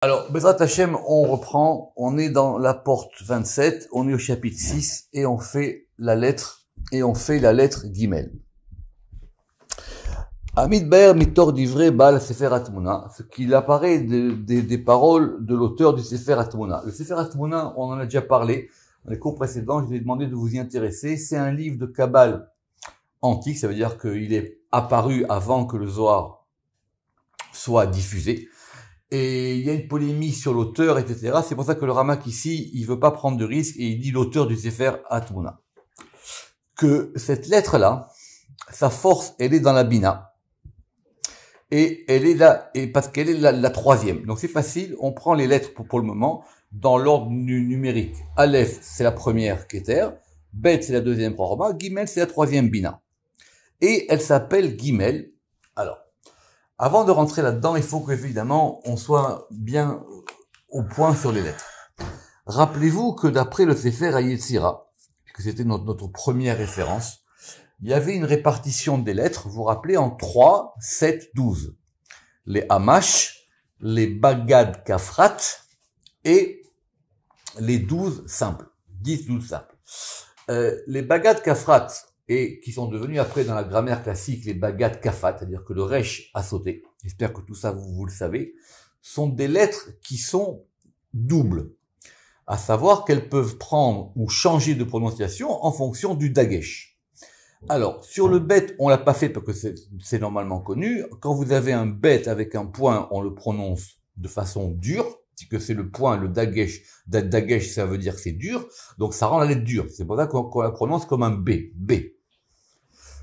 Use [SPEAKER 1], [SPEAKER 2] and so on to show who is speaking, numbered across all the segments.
[SPEAKER 1] Alors, Bezrat Hashem, on reprend, on est dans la porte 27, on est au chapitre 6, et on fait la lettre Gimel. Amidber mitor divrei Baal Sefer Atmuna, ce qu'il apparaît des paroles de l'auteur du Sefer Atmuna. Le Sefer Atmuna, on en a déjà parlé dans les cours précédents, je vous ai demandé de vous y intéresser. C'est un livre de Kabbale antique, ça veut dire qu'il est apparu avant que le Zohar soit diffusé. Et il y a une polémique sur l'auteur, etc. C'est pour ça que le Ramak ici, il veut pas prendre de risque et il dit l'auteur du Sefer Atmuna. Que cette lettre-là, sa force, elle est dans la Bina. Et elle est là, et parce qu'elle est la troisième. Donc c'est facile, on prend les lettres pour le moment dans l'ordre numérique. Aleph, c'est la première Keter. Bet, c'est la deuxième Rorma. Gimel, c'est la troisième Bina. Et elle s'appelle Gimel. Alors, avant de rentrer là-dedans, il faut qu'évidemment, on soit bien au point sur les lettres. Rappelez-vous que d'après le Sefer HaYetzira, que c'était notre première référence, il y avait une répartition des lettres, vous vous rappelez, en 3, 7, 12. Les Hamash, les Bagad Kafrat et les 12 simples. 10, 12 simples. Les Bagad Kafrat, et qui sont devenus après dans la grammaire classique les Bagad Kafat, c'est-à-dire que le Resh a sauté, j'espère que tout ça vous le savez, sont des lettres qui sont doubles, à savoir qu'elles peuvent prendre ou changer de prononciation en fonction du Dagesh. Alors, sur le bet, on l'a pas fait parce que c'est normalement connu. Quand vous avez un bet avec un point, on le prononce de façon dure, que c'est le point, le Dagesh. Dagesh, ça veut dire que c'est dur, donc ça rend la lettre dure. C'est pour ça qu'on la prononce comme un B. B.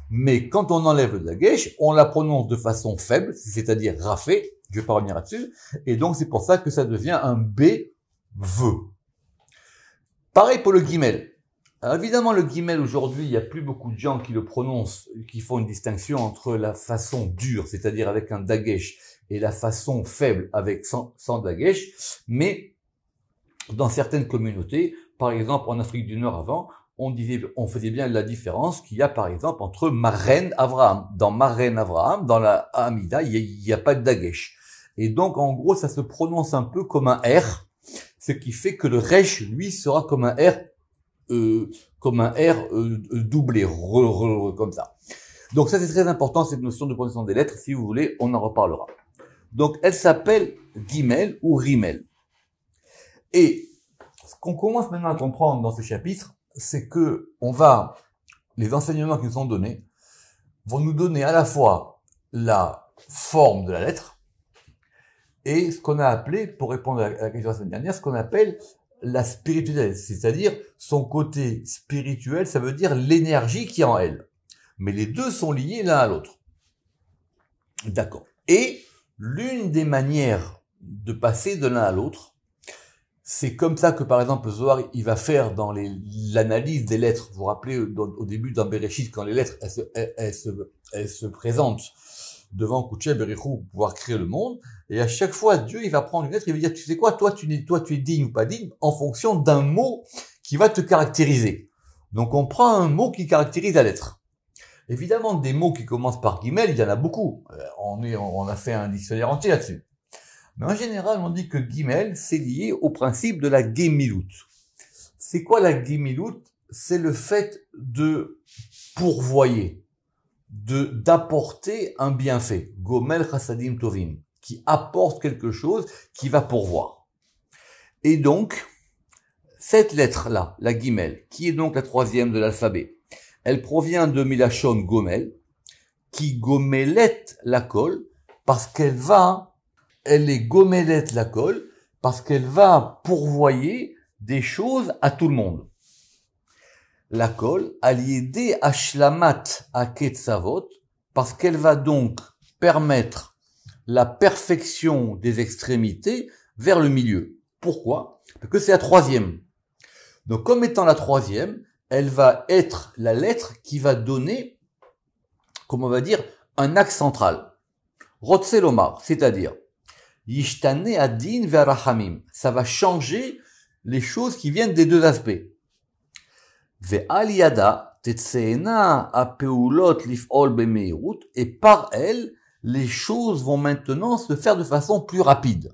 [SPEAKER 1] Mais quand on enlève le Dagesh, on la prononce de façon faible, c'est-à-dire rafé, je vais pas revenir là-dessus, et donc c'est pour ça que ça devient un B, V. Pareil pour le Gimel. Alors évidemment, le Gimel aujourd'hui, il y a plus beaucoup de gens qui le prononcent, qui font une distinction entre la façon dure, c'est-à-dire avec un Dagesh, et la façon faible avec sans Dagesh, mais dans certaines communautés, par exemple en Afrique du Nord avant, on faisait bien la différence qu'il y a par exemple entre Maren Avraham. Dans Maren Avraham, dans la Hamida, il y a pas de Dagesh. Et donc en gros, ça se prononce un peu comme un R, ce qui fait que le Resh, lui, sera comme un R doublé, comme ça. Donc ça c'est très important, cette notion de prononciation des lettres. Si vous voulez, on en reparlera. Donc elle s'appelle Gimel ou Rimel. Et ce qu'on commence maintenant à comprendre dans ce chapitre, c'est que les enseignements qui nous sont donnés vont nous donner à la fois la forme de la lettre et ce qu'on a appelé, pour répondre à la question de la semaine dernière, ce qu'on appelle la spiritualité, c'est-à-dire son côté spirituel, ça veut dire l'énergie qui est en elle. Mais les deux sont liés l'un à l'autre. D'accord. Et l'une des manières de passer de l'un à l'autre, c'est comme ça que, par exemple, Zohar, il va faire dans l'analyse des lettres. Vous vous rappelez, au début dans Bereshit, quand les lettres, elles se présentent devant Kouché Berichou pour pouvoir créer le monde. Et à chaque fois, Dieu, il va prendre une lettre et il va dire, tu sais quoi, toi, tu es digne ou pas digne en fonction d'un mot qui va te caractériser. Donc, on prend un mot qui caractérise la lettre. Évidemment, des mots qui commencent par Gimel, il y en a beaucoup. On a fait un dictionnaire entier là-dessus. Mais en général, on dit que Gimel, c'est lié au principe de la Gemilut. C'est quoi la Gemilut? C'est le fait de pourvoyer, d'apporter un bienfait. Gomel Chassadim Tovim, qui apporte quelque chose, qui va pourvoir. Et donc, cette lettre-là, la Gimel, qui est donc la troisième de l'alphabet, elle provient de Milachon Gomel, qui gomelet la colle, parce elle est gomelette la colle, parce qu'elle va pourvoyer des choses à tout le monde. La colle, aliédé ashlamat aketzavot, parce qu'elle va donc permettre la perfection des extrémités vers le milieu. Pourquoi? Parce que c'est la troisième. Donc, comme étant la troisième, elle va être la lettre qui va donner, comme on va dire, un axe central. Rotselomar, c'est-à-dire, Yishtane adin ve'arachamim. Ça va changer les choses qui viennent des deux aspects. Ve'al yada tetseena apeulot lif'ol bemeirut. Et par elle, les choses vont maintenant se faire de façon plus rapide.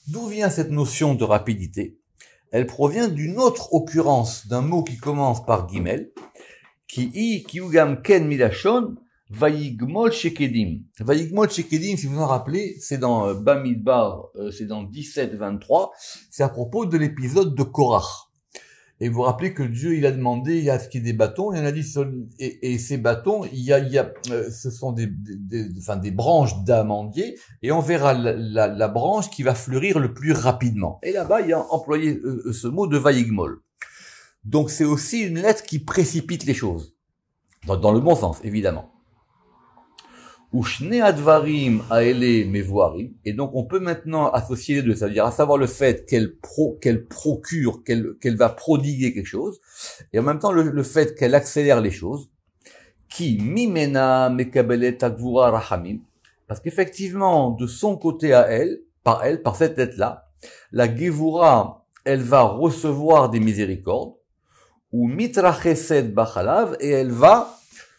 [SPEAKER 1] D'où vient cette notion de rapidité? Elle provient d'une autre occurrence d'un mot qui commence par Gimel, qui ugam ken milashon, vayigmol shekedim. Vayigmol shekedim, si vous en rappelez, c'est dans Bamidbar, c'est dans 17-23, c'est à propos de l'épisode de Korach. Et vous vous rappelez que Dieu, il a demandé, il y a ce qui est des bâtons, il en a dit, et ces bâtons, ce sont des branches d'amandier, et on verra la branche qui va fleurir le plus rapidement. Et là-bas, il y a employé ce mot de vaïgmol. Donc c'est aussi une lettre qui précipite les choses. Dans le bon sens, évidemment. Ushne advarim aele mevoarim. Et donc, on peut maintenant associer les deux. C'est-à-dire, à savoir le fait qu'elle procure, qu'elle va prodiguer quelque chose. Et en même temps, le fait qu'elle accélère les choses. Qui mimena mekabelet akvura rahamim. Parce qu'effectivement, de son côté à elle, par cette lettre-là, la gevura, elle va recevoir des miséricordes. Ou mitra chesed bachalav. Et elle va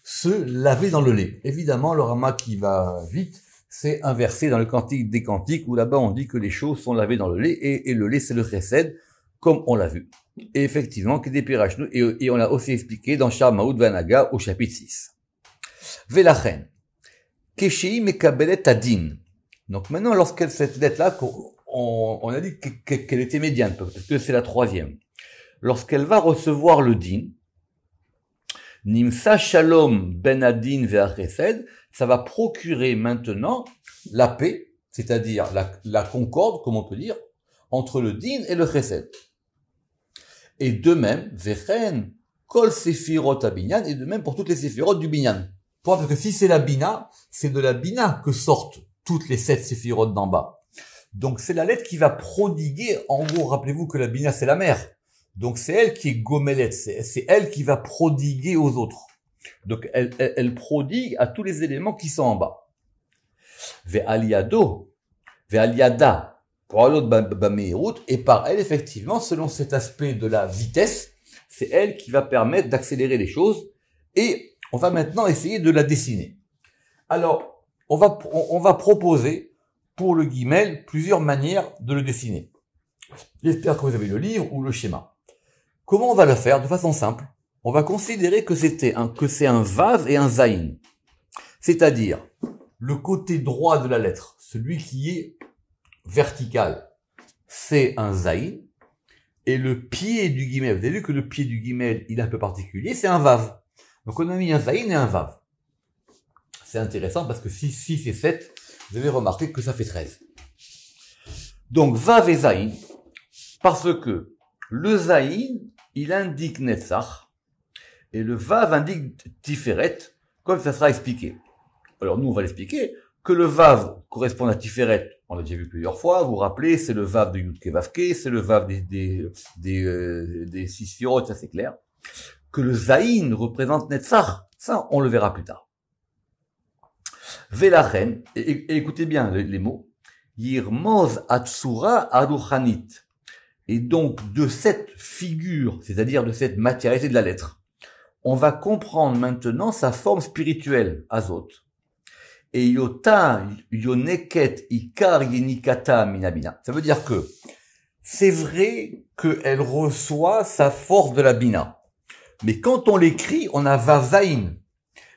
[SPEAKER 1] se laver dans le lait. Évidemment, le Rama qui va vite, c'est inversé dans le Cantique des Cantiques, où là-bas on dit que les choses sont lavées dans le lait, et le lait c'est le chesed, comme on l'a vu. Et effectivement, et on l'a aussi expliqué dans Sharmaout Vanaga au chapitre 6. Velachen, Keshei mekabelet adin. Donc maintenant, lorsqu'elle cette lettre-là, on a dit qu'elle était médiane, parce que c'est la troisième. Lorsqu'elle va recevoir le din, Nimsa Shalom Ben Adin Ve'achesed, ça va procurer maintenant la paix, c'est-à-dire la concorde, comme on peut dire, entre le din et le chesed. Et de même, Vechen, Kol Sefirot Abinyan, et de même pour toutes les Sefirot du Binyan. Pourquoi? Parce que si c'est la Bina, c'est de la Bina que sortent toutes les 7 Sefirot d'en bas. Donc c'est la lettre qui va prodiguer, en gros, rappelez-vous que la Bina c'est la mer. Donc c'est elle qui est gomelet, c'est elle qui va prodiguer aux autres. Donc elle prodigue à tous les éléments qui sont en bas. Ve'aliado, ve'aliada, pour l'autre bameirut, et par elle effectivement, selon cet aspect de la vitesse, c'est elle qui va permettre d'accélérer les choses. Et on va maintenant essayer de la dessiner. Alors on va proposer pour le guimel plusieurs manières de le dessiner. J'espère que vous avez le livre ou le schéma. Comment on va le faire? De façon simple. On va considérer que c'est un vav et un zayin. C'est-à-dire, le côté droit de la lettre, celui qui est vertical, c'est un zayin. Et le pied du guimel, vous avez vu que le pied du guimel, il est un peu particulier, c'est un vav. Donc on a mis un zayin et un vav. C'est intéressant parce que 6 et 7, vous avez remarqué que ça fait 13. Donc vav et zayin, parce que le zayin, il indique Netzach, et le Vav indique Tiferet, comme ça sera expliqué. Alors nous, on va l'expliquer, que le Vav correspond à Tiferet, on l'a déjà vu plusieurs fois, vous vous rappelez, c'est le Vav de Yudke Vavke, c'est le Vav des Sisirot, ça c'est clair. Que le Zayin représente Netzach, ça on le verra plus tard. Velachen, et écoutez bien les mots, Yirmoz Atsura Aruchanit. Et donc, de cette figure, c'est-à-dire de cette matérialité de la lettre, on va comprendre maintenant sa forme spirituelle, azot. Et yota yoneket ikar yenikata minabina. Ça veut dire que c'est vrai qu'elle reçoit sa force de la bina. Mais quand on l'écrit, on a vav zayin.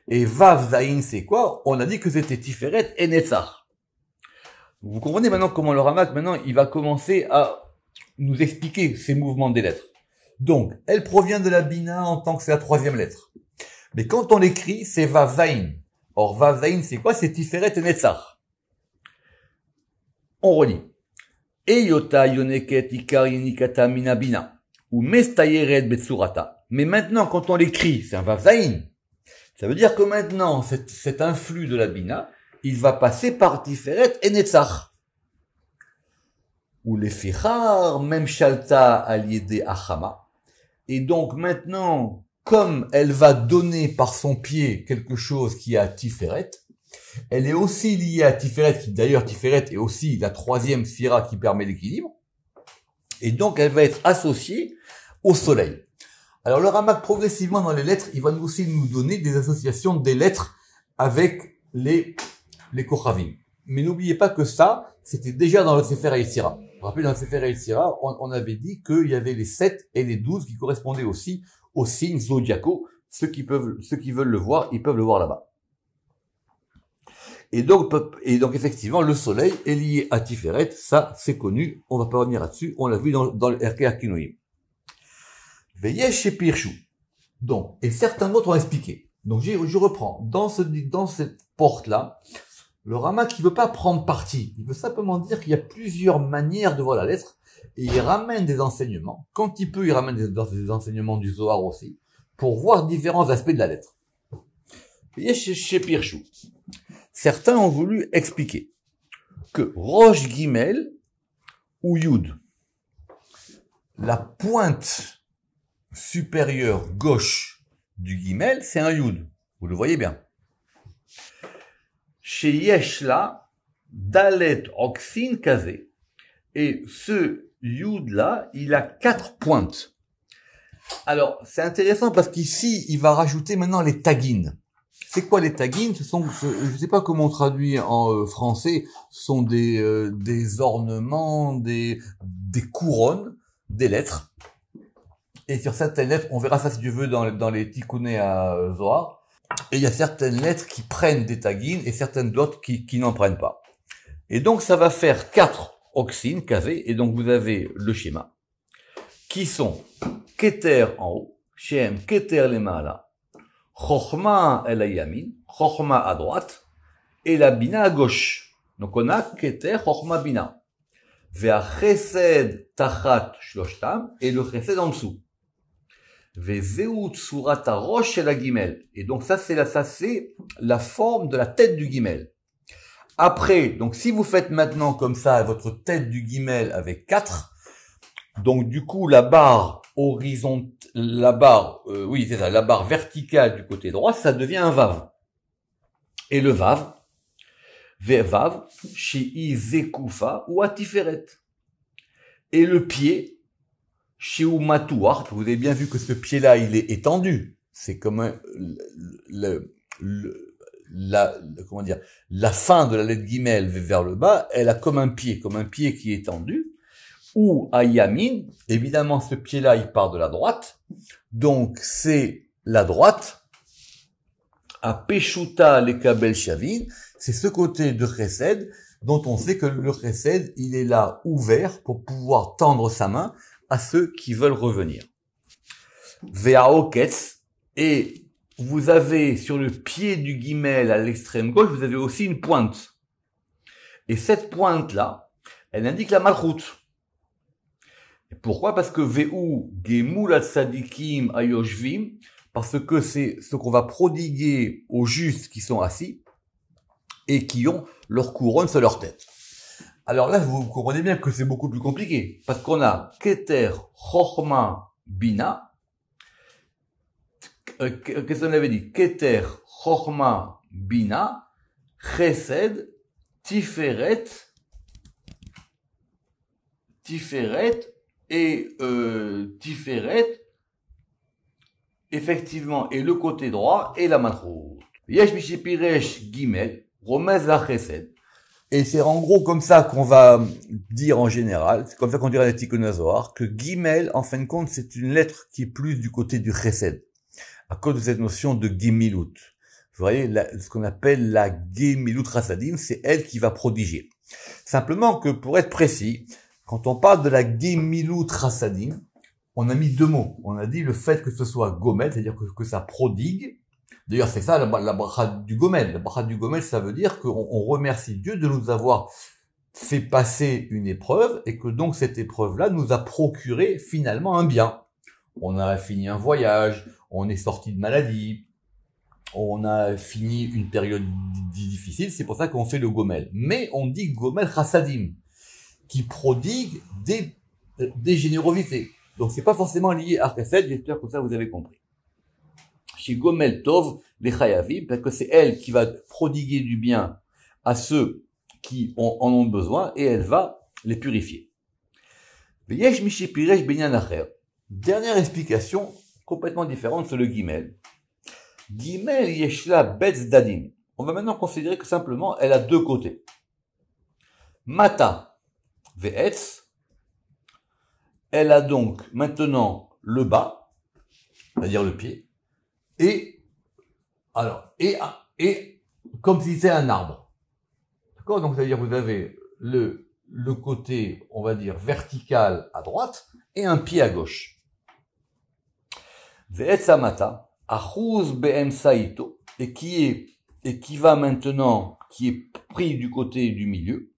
[SPEAKER 1] Et vav zayin, c'est quoi? On a dit que c'était tiferet et netzach. Vous comprenez maintenant comment le Ramak, maintenant, il va commencer à nous expliquer ces mouvements des lettres. Donc, elle provient de la Bina en tant que c'est la troisième lettre. Mais quand on l'écrit, c'est Vav Zayin. Or, Vav Zayin, c'est quoi? C'est Tiferet et Netzach. On relit. Eyota yoneket ikar yenikata minabina. Ou mestayeret betsurata. Mais maintenant, quand on l'écrit, c'est un Vav Zayin. Ça veut dire que maintenant, cet influx de la Bina, il va passer par Tiferet et Netzach. Ou les fichar, même shalta aliédé achama. Et donc maintenant, comme elle va donner par son pied quelque chose qui est à Tiferet, elle est aussi liée à Tiferet, qui d'ailleurs Tiferet est aussi la troisième sphira qui permet l'équilibre. Et donc elle va être associée au soleil. Alors le Ramak, progressivement dans les lettres, il va aussi nous donner des associations des lettres avec les Kochavim. Mais n'oubliez pas que ça, c'était déjà dans le Sefer Yetzira. Vous vous rappelez, dans le Sefer Yetzira, on avait dit qu'il y avait les 7 et les 12 qui correspondaient aussi aux signes zodiacaux. Ceux qui veulent le voir, ils peuvent le voir là-bas. Et donc, effectivement, le soleil est lié à Tiferet, ça, c'est connu, on va pas revenir là-dessus, on l'a vu dans le Erke Akinoïm. Veyesh chez Pirshu. Donc, et certains d'autres ont expliqué. Donc, je reprends. Dans cette porte-là, le Rama qui veut pas prendre parti, il veut simplement dire qu'il y a plusieurs manières de voir la lettre, et il ramène des enseignements. Quand il peut, il ramène des enseignements du Zohar aussi, pour voir différents aspects de la lettre. Veyesh chez Pirshu. Certains ont voulu expliquer que Rosh Gimel ou Yud, la pointe supérieure gauche du Gimel, c'est un Yud. Vous le voyez bien. Chez Yeshla, Dalet Oxin Kazé. Et ce Yud là, il a 4 pointes. Alors, c'est intéressant parce qu'ici, il va rajouter maintenant les tagines. C'est quoi les tagines? Je sais pas comment on traduit en français, ce sont des ornements, des couronnes, des lettres. Et sur certaines lettres, on verra ça si tu veux dans les tikkuné à Zohar. Et il y a certaines lettres qui prennent des tagines et certaines d'autres qui n'en prennent pas. Et donc ça va faire 4 oxines, kazé, et donc vous avez le schéma, qui sont Keter en haut, Shem Keter les Maala, Chochma el Yamin, Chochma à droite, et la Bina à gauche. Donc on a Keter, Chochma, Bina. Vea Chesed Tachat Shloshtam, et le Chesed en dessous. Vezeut Surat Rosh et la Gimel. Et donc ça c'est la forme de la tête du Gimel. Après, donc si vous faites maintenant comme ça votre tête du Gimel avec 4, donc du coup la barre la barre verticale du côté droit, ça devient un Vav. Et le Vav, Vav, Shei Zekufa ou Atiferet. Et le pied, Shei Matouar, vous avez bien vu que ce pied-là, il est étendu. C'est comme la fin de la lettre Gimel vers le bas, elle a comme un pied qui est étendu. Ou à Yamin, évidemment ce pied-là il part de la droite, donc c'est la droite, à Peshuta le Kabel Shavin, c'est ce côté de Chesed dont on sait que le Chesed il est là ouvert pour pouvoir tendre sa main à ceux qui veulent revenir. Vea Oketz, et vous avez sur le pied du Gimel à l'extrême gauche, vous avez aussi une pointe. Et cette pointe-là, elle indique la Malchut. Et pourquoi? Parce que Ve'u Gemul Tzadikim Ayoshvim, parce que c'est ce qu'on va prodiguer aux justes qui sont assis et qui ont leur couronne sur leur tête. Alors là, vous comprenez bien que c'est beaucoup plus compliqué, parce qu'on a Keter, Chochma, Bina. Qu'est-ce qu'on avait dit? Keter, Chochma, Bina, Chesed, Tiferet, et Tiferet, effectivement, et le côté droit, et la Malchut. Yesh Mishipiresh Gimel, Romez la Chesed. Et c'est en gros comme ça qu'on va dire en général, c'est comme ça qu'on dirait à la Tikkuné Zohar, que Gimel, en fin de compte, c'est une lettre qui est plus du côté du Chesed, à cause de cette notion de Gemilut. Vous voyez, ce qu'on appelle la Gemilut Chassadim, c'est elle qui va prodiger. Simplement que, pour être précis, quand on parle de la Gemilut Chassadim, on a mis 2 mots. On a dit le fait que ce soit Gomel, c'est-à-dire que ça prodigue. D'ailleurs, c'est ça la bracha du Gomel. La bracha du Gomel, ça veut dire qu'on remercie Dieu de nous avoir fait passer une épreuve et que donc cette épreuve-là nous a procuré finalement un bien. On a fini un voyage, on est sorti de maladie, on a fini une période difficile, c'est pour ça qu'on fait le Gomel. Mais on dit Gomel Chassadim, qui prodigue des générosités. Donc c'est pas forcément lié à Chesed, j'espère que ça vous avez compris. Chez Gomel Tov, les Chayavim, parce que c'est elle qui va prodiguer du bien à ceux qui en ont besoin, et elle va les purifier. Yesh Mishipiresh Binyan Acher. Dernière explication, complètement différente sur le Gimel. Gimel Yeshla Betz Dadim. On va maintenant considérer que simplement, elle a 2 côtés. Mata Ve'etz elle a donc maintenant le bas, c'est-à-dire le pied, et comme si c'était un arbre. D'accord? Donc, c'est-à-dire vous avez le côté, on va dire, vertical à droite et un pied à gauche. Ve'etzamata, achuz be'em saito, et qui va maintenant, qui est pris du côté du milieu,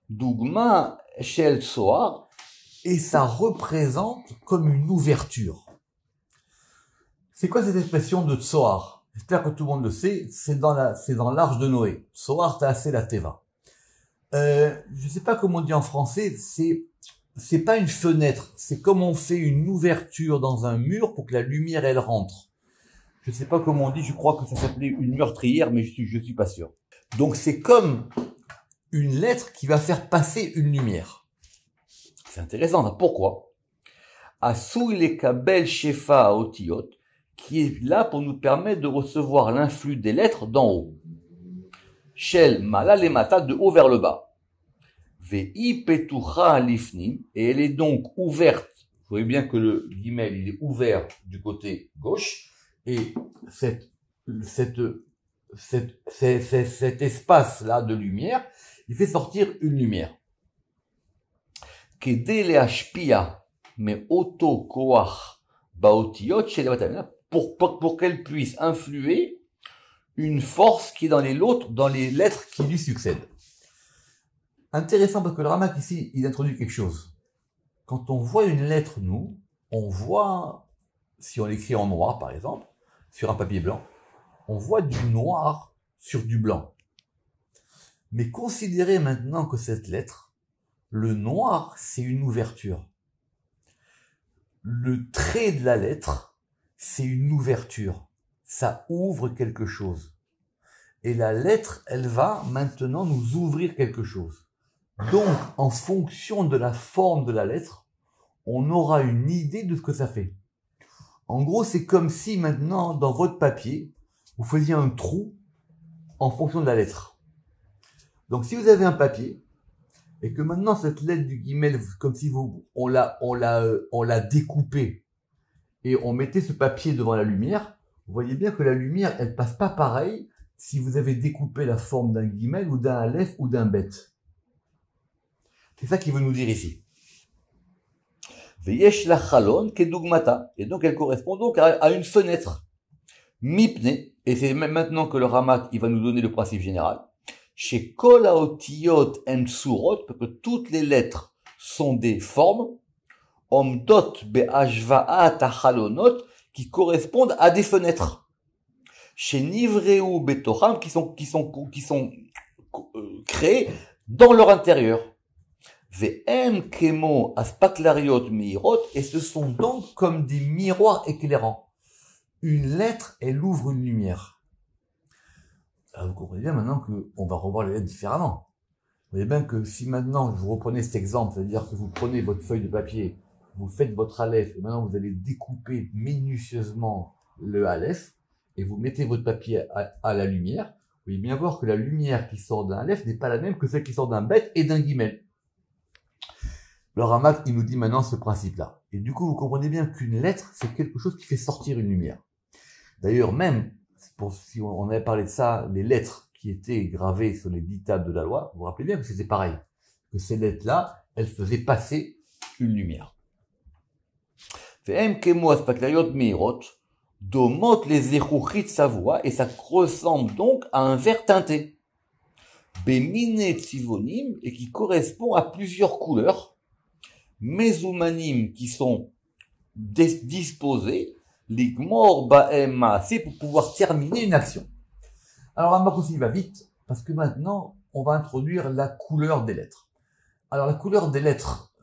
[SPEAKER 1] Dougma shel soar, et ça représente comme une ouverture. C'est quoi cette expression de Tsoar? J'espère que tout le monde le sait, c'est dans l'arche de Noé. Tsoar ta'aseh la teva. Je sais pas comment on dit en français, c'est pas une fenêtre, c'est comme on fait une ouverture dans un mur pour que la lumière elle rentre. Je sais pas comment on dit, je crois que ça s'appelait une meurtrière, mais je suis pas sûr. Donc c'est comme une lettre qui va faire passer une lumière. C'est intéressant, ça. Pourquoi? Asou lekabel shefa otiyot, qui est là pour nous permettre de recevoir l'influx des lettres d'en haut. Shel mala lemata, de haut vers le bas. Ve'i petucha lifnim, et elle est donc ouverte. Vous voyez bien que le guimel, il est ouvert du côté gauche, et cet espace-là de lumière, il fait sortir une lumière. Kede leashpia, mais auto koach baotiyot chez les pour qu'elle puisse influer une force qui est dans les lettres qui lui succèdent. Intéressant parce que le Ramak ici, il introduit quelque chose. Quand on voit une lettre, nous, on voit, si on l'écrit en noir par exemple, sur un papier blanc, on voit du noir sur du blanc. Mais considérez maintenant que cette lettre, le noir, c'est une ouverture. Le trait de la lettre, c'est une ouverture. Ça ouvre quelque chose. Et la lettre, elle va maintenant nous ouvrir quelque chose. Donc, en fonction de la forme de la lettre, on aura une idée de ce que ça fait. En gros, c'est comme si maintenant, dans votre papier, vous faisiez un trou en fonction de la lettre. Donc, si vous avez un papier, et que maintenant, cette lettre du guimel, comme si on l'a découpée, et on mettait ce papier devant la lumière, vous voyez bien que la lumière, elle passe pas pareil si vous avez découpé la forme d'un guimel ou d'un aleph ou d'un bet. C'est ça qu'il veut nous dire ici. Veyesh la chalon kedugmata. Et donc, elle correspond donc à une fenêtre. Mipne. Et c'est même maintenant que le Ramak, il va nous donner le principe général. Chez kol haotiyot en surot, parce que toutes les lettres sont des formes, omdot be'ashva'at hachalonot, qui correspondent à des fenêtres. Chez nivreu betocham, qui sont créées dans leur intérieur. Ve'em kemo aspaklariot mirot, et ce sont donc comme des miroirs éclairants. Une lettre, elle ouvre une lumière. Alors vous comprenez bien maintenant qu'on va revoir les lettres différemment. Vous voyez bien que si maintenant vous reprenez cet exemple, c'est-à-dire que vous prenez votre feuille de papier, vous faites votre aleph, et maintenant vous allez découper minutieusement le aleph, et vous mettez votre papier à la lumière, vous voyez bien voir que la lumière qui sort d'un aleph n'est pas la même que celle qui sort d'un bet et d'un guimel. Le Ramak, il nous dit maintenant ce principe-là. Et du coup, vous comprenez bien qu'une lettre, c'est quelque chose qui fait sortir une lumière. D'ailleurs, même, si on avait parlé de ça, les lettres qui étaient gravées sur les 10 tables de la loi, vous vous rappelez bien que c'était pareil. Que ces lettres-là, elles faisaient passer une lumière. Domot les échouchit savoie, et ça ressemble donc à un vert teinté. Béminé tsivonim, et qui correspond à plusieurs couleurs. Mesumanim, qui sont disposés, ligmor ba'em, c'est pour pouvoir terminer une action. Alors, Ramak aussi va vite, parce que maintenant, on va introduire la couleur des lettres. Alors, la couleur des lettres,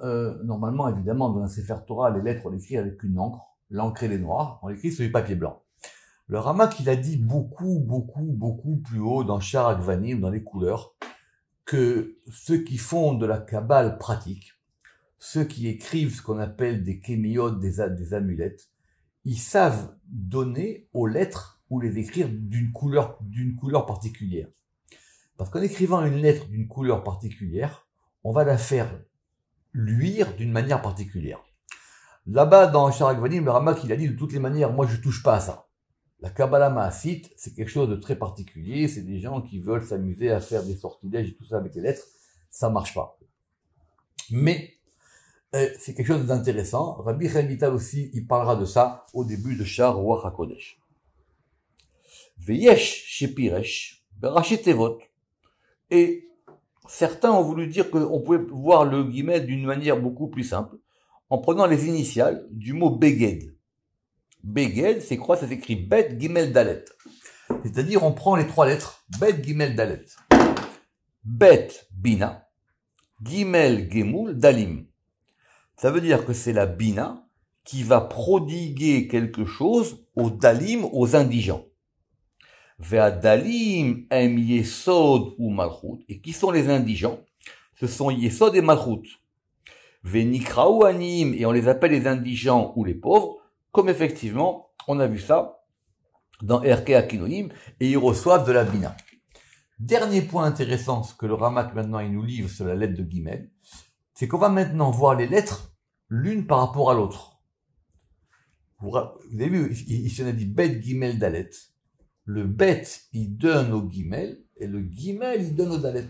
[SPEAKER 1] normalement, évidemment, dans un Sefer Torah, les lettres, on les écrit avec une encre. L'encre, elle est noire, on l'écrit sur du papier blanc. Le Ramak, il a dit beaucoup plus haut dans Shar Agvanim, dans les couleurs, que ceux qui font de la Kabbale pratique, ceux qui écrivent ce qu'on appelle des kémiot, des amulettes, ils savent donner aux lettres ou les écrire d'une couleur particulière. Parce qu'en écrivant une lettre d'une couleur particulière, on va la faire luire d'une manière particulière. Là-bas, dans Sharakvanim, le Ramak, il a dit de toutes les manières, moi je touche pas à ça. La Kabbalah Maasite, c'est quelque chose de très particulier, c'est des gens qui veulent s'amuser à faire des sortilèges et tout ça avec les lettres, ça marche pas. Mais, c'est quelque chose d'intéressant. Rabbi Chaim Vital aussi, il parlera de ça au début de Shar Ruach HaKodesh. Veyesh shepiresh, berachit tevot. Et certains ont voulu dire qu'on pouvait voir le guillemets d'une manière beaucoup plus simple, en prenant les initiales du mot Beged. Beged, c'est quoi? Ça s'écrit Bet Gimel Dalet. C'est-à-dire, on prend les trois lettres, Bet Gimel Dalet. Bet Bina, Gimel Gemul Dalim. Ça veut dire que c'est la Bina qui va prodiguer quelque chose aux Dalim, aux indigents. Vea Dalim em Yesod ou Malchut. Et qui sont les indigents? Ce sont Yesod et Malchut. Venikraou Anim, et on les appelle les indigents ou les pauvres, comme effectivement, on a vu ça dans Erke Akinoïm, et ils reçoivent de la Bina. Dernier point intéressant, ce que le Ramak maintenant il nous livre sur la lettre de Gimel, c'est qu'on va maintenant voir les lettres l'une par rapport à l'autre. Vous avez vu, il s'en a dit Bet Gimel Dalet. Le Bet, il donne au Gimel, et le Gimel, il donne au Dalet.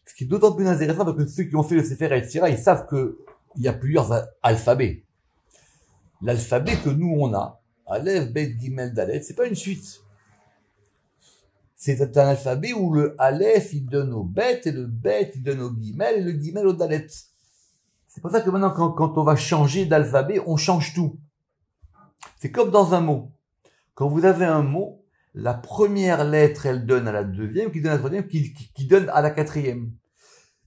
[SPEAKER 1] Ce qui est d'autant plus intéressant parce que ceux qui ont fait le Sefer Yetzira, ils savent que il y a plusieurs alphabets. L'alphabet que nous on a, Aleph, Bet, Gimel, Dalet, c'est pas une suite. C'est un alphabet où le Aleph il donne au Bet, et le Bet il donne au Gimel, et le Gimel au Dalet. C'est pour ça que maintenant quand on va changer d'alphabet, on change tout. C'est comme dans un mot. Quand vous avez un mot, la première lettre elle donne à la deuxième, qui donne à la troisième, qui donne à la quatrième.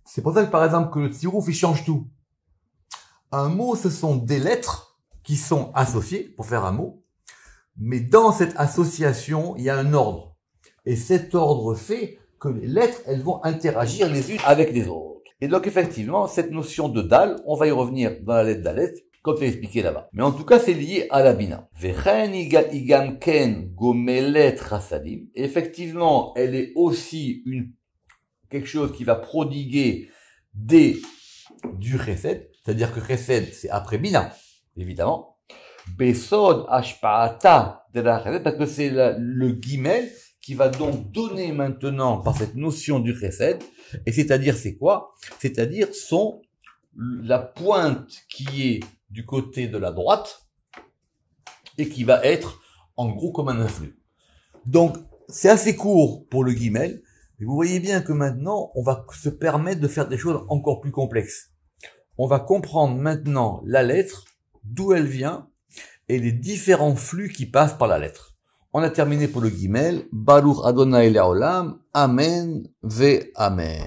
[SPEAKER 1] C'est pour ça que par exemple que le tsirouf il change tout. Un mot, ce sont des lettres qui sont associées pour faire un mot, mais dans cette association, il y a un ordre. Et cet ordre fait que les lettres, elles vont interagir les unes avec les autres. Et donc effectivement, cette notion de dal, on va y revenir dans la lettre dalet, comme je l'ai expliqué là-bas. Mais en tout cas, c'est lié à la bina. Vechen igam ken gomelet rasadim. Effectivement, elle est aussi quelque chose qui va prodiguer du chesed. C'est-à-dire que chesed, c'est après bina, évidemment. Besod ashpaata de la chesed, parce que c'est le guimel qui va donc donner maintenant par cette notion du chesed. Et c'est-à-dire, c'est quoi? C'est-à-dire, la pointe qui est du côté de la droite et qui va être en gros comme un influx. Donc, c'est assez court pour le guimel, mais vous voyez bien que maintenant, on va se permettre de faire des choses encore plus complexes. On va comprendre maintenant la lettre, d'où elle vient, et les différents flux qui passent par la lettre. On a terminé pour le guimel. Baruch Adonai Le'olam. Amen ve Amen.